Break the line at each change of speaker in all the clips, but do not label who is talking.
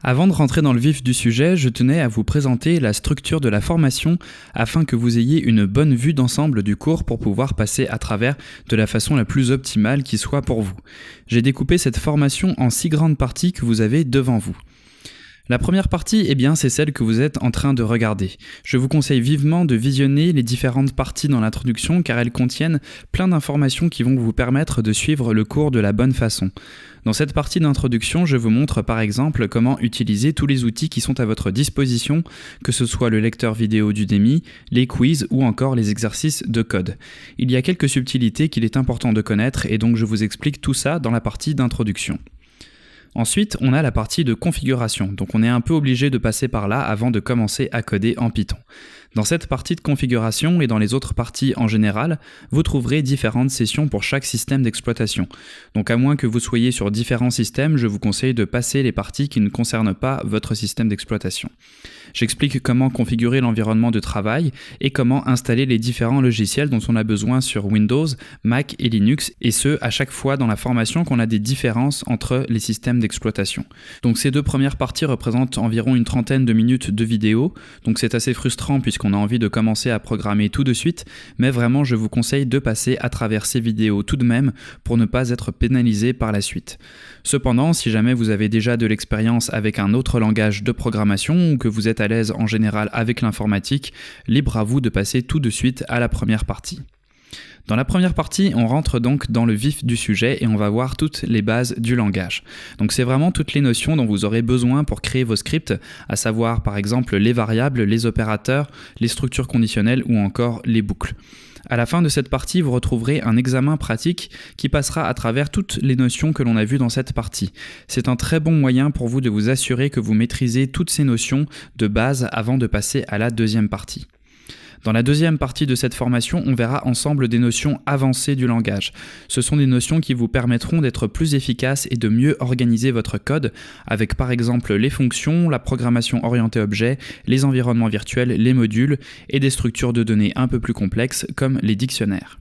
Avant de rentrer dans le vif du sujet, je tenais à vous présenter la structure de la formation afin que vous ayez une bonne vue d'ensemble du cours pour pouvoir passer à travers de la façon la plus optimale qui soit pour vous. J'ai découpé cette formation en 6 grandes parties que vous avez devant vous. La première partie, c'est celle que vous êtes en train de regarder. Je vous conseille vivement de visionner les différentes parties dans l'introduction car elles contiennent plein d'informations qui vont vous permettre de suivre le cours de la bonne façon. Dans cette partie d'introduction, je vous montre par exemple comment utiliser tous les outils qui sont à votre disposition, que ce soit le lecteur vidéo d'Udemy, les quiz ou encore les exercices de code. Il y a quelques subtilités qu'il est important de connaître et donc je vous explique tout ça dans la partie d'introduction. Ensuite, on a la partie de configuration, donc on est un peu obligé de passer par là avant de commencer à coder en Python. Dans cette partie de configuration et dans les autres parties en général, vous trouverez différentes sessions pour chaque système d'exploitation. Donc à moins que vous soyez sur différents systèmes, je vous conseille de passer les parties qui ne concernent pas votre système d'exploitation. J'explique comment configurer l'environnement de travail et comment installer les différents logiciels dont on a besoin sur Windows, Mac et Linux, et ce, à chaque fois dans la formation qu'on a des différences entre les systèmes d'exploitation. Donc ces deux premières parties représentent environ une trentaine de minutes de vidéo, donc c'est assez frustrant puisqu'on a envie de commencer à programmer tout de suite, mais vraiment je vous conseille de passer à travers ces vidéos tout de même pour ne pas être pénalisé par la suite. Cependant, si jamais vous avez déjà de l'expérience avec un autre langage de programmation ou que vous êtes à l'aise en général avec l'informatique, libre à vous de passer tout de suite à la première partie. Dans la première partie, on rentre donc dans le vif du sujet et on va voir toutes les bases du langage. Donc c'est vraiment toutes les notions dont vous aurez besoin pour créer vos scripts, à savoir par exemple les variables, les opérateurs, les structures conditionnelles ou encore les boucles. À la fin de cette partie, vous retrouverez un examen pratique qui passera à travers toutes les notions que l'on a vues dans cette partie. C'est un très bon moyen pour vous de vous assurer que vous maîtrisez toutes ces notions de base avant de passer à la deuxième partie. Dans la deuxième partie de cette formation, on verra ensemble des notions avancées du langage. Ce sont des notions qui vous permettront d'être plus efficaces et de mieux organiser votre code avec par exemple les fonctions, la programmation orientée objet, les environnements virtuels, les modules et des structures de données un peu plus complexes comme les dictionnaires.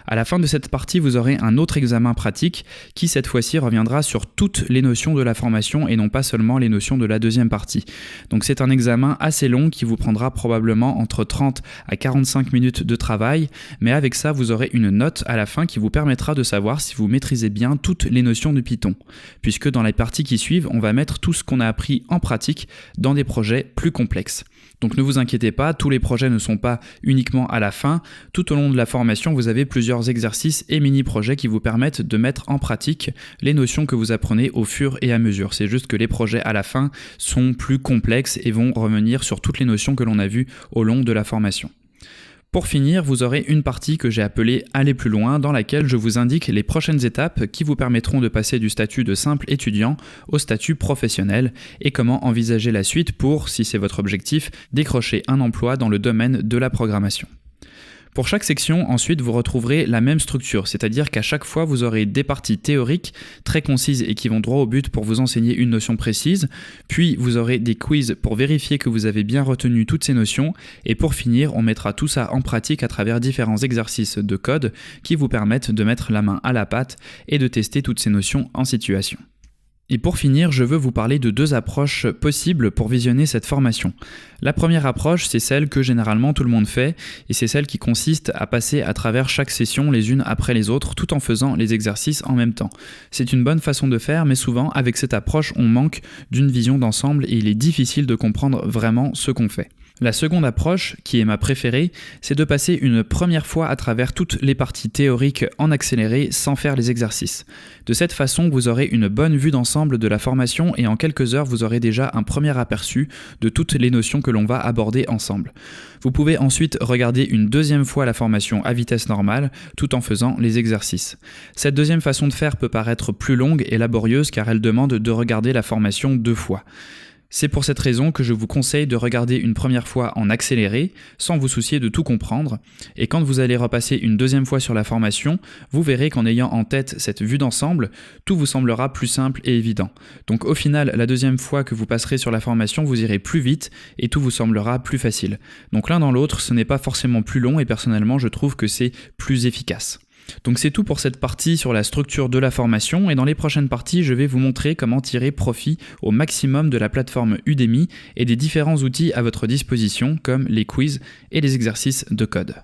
À la fin de cette partie, vous aurez un autre examen pratique qui cette fois-ci reviendra sur toutes les notions de la formation et non pas seulement les notions de la deuxième partie. Donc c'est un examen assez long qui vous prendra probablement entre 30 à 45 minutes de travail, mais avec ça vous aurez une note à la fin qui vous permettra de savoir si vous maîtrisez bien toutes les notions de Python, puisque dans les parties qui suivent, on va mettre tout ce qu'on a appris en pratique dans des projets plus complexes. Donc ne vous inquiétez pas, tous les projets ne sont pas uniquement à la fin. Tout au long de la formation, vous avez plusieurs exercices et mini-projets qui vous permettent de mettre en pratique les notions que vous apprenez au fur et à mesure. C'est juste que les projets à la fin sont plus complexes et vont revenir sur toutes les notions que l'on a vues au long de la formation. Pour finir, vous aurez une partie que j'ai appelée « Aller plus loin » dans laquelle je vous indique les prochaines étapes qui vous permettront de passer du statut de simple étudiant au statut professionnel et comment envisager la suite pour, si c'est votre objectif, décrocher un emploi dans le domaine de la programmation. Pour chaque section, ensuite, vous retrouverez la même structure, c'est-à-dire qu'à chaque fois, vous aurez des parties théoriques très concises et qui vont droit au but pour vous enseigner une notion précise, puis vous aurez des quiz pour vérifier que vous avez bien retenu toutes ces notions, et pour finir, on mettra tout ça en pratique à travers différents exercices de code qui vous permettent de mettre la main à la pâte et de tester toutes ces notions en situation. Et pour finir, je veux vous parler de 2 approches possibles pour visionner cette formation. La première approche, c'est celle que généralement tout le monde fait, et c'est celle qui consiste à passer à travers chaque session les unes après les autres, tout en faisant les exercices en même temps. C'est une bonne façon de faire, mais souvent, avec cette approche, on manque d'une vision d'ensemble et il est difficile de comprendre vraiment ce qu'on fait. La seconde approche, qui est ma préférée, c'est de passer une première fois à travers toutes les parties théoriques en accéléré sans faire les exercices. De cette façon, vous aurez une bonne vue d'ensemble de la formation et en quelques heures, vous aurez déjà un premier aperçu de toutes les notions que l'on va aborder ensemble. Vous pouvez ensuite regarder une deuxième fois la formation à vitesse normale tout en faisant les exercices. Cette deuxième façon de faire peut paraître plus longue et laborieuse car elle demande de regarder la formation 2 fois. C'est pour cette raison que je vous conseille de regarder une première fois en accéléré, sans vous soucier de tout comprendre, et quand vous allez repasser une deuxième fois sur la formation, vous verrez qu'en ayant en tête cette vue d'ensemble, tout vous semblera plus simple et évident. Donc au final, la deuxième fois que vous passerez sur la formation, vous irez plus vite et tout vous semblera plus facile. Donc l'un dans l'autre, ce n'est pas forcément plus long et personnellement, je trouve que c'est plus efficace. Donc c'est tout pour cette partie sur la structure de la formation, et dans les prochaines parties, je vais vous montrer comment tirer profit au maximum de la plateforme Udemy et des différents outils à votre disposition comme les quiz et les exercices de code.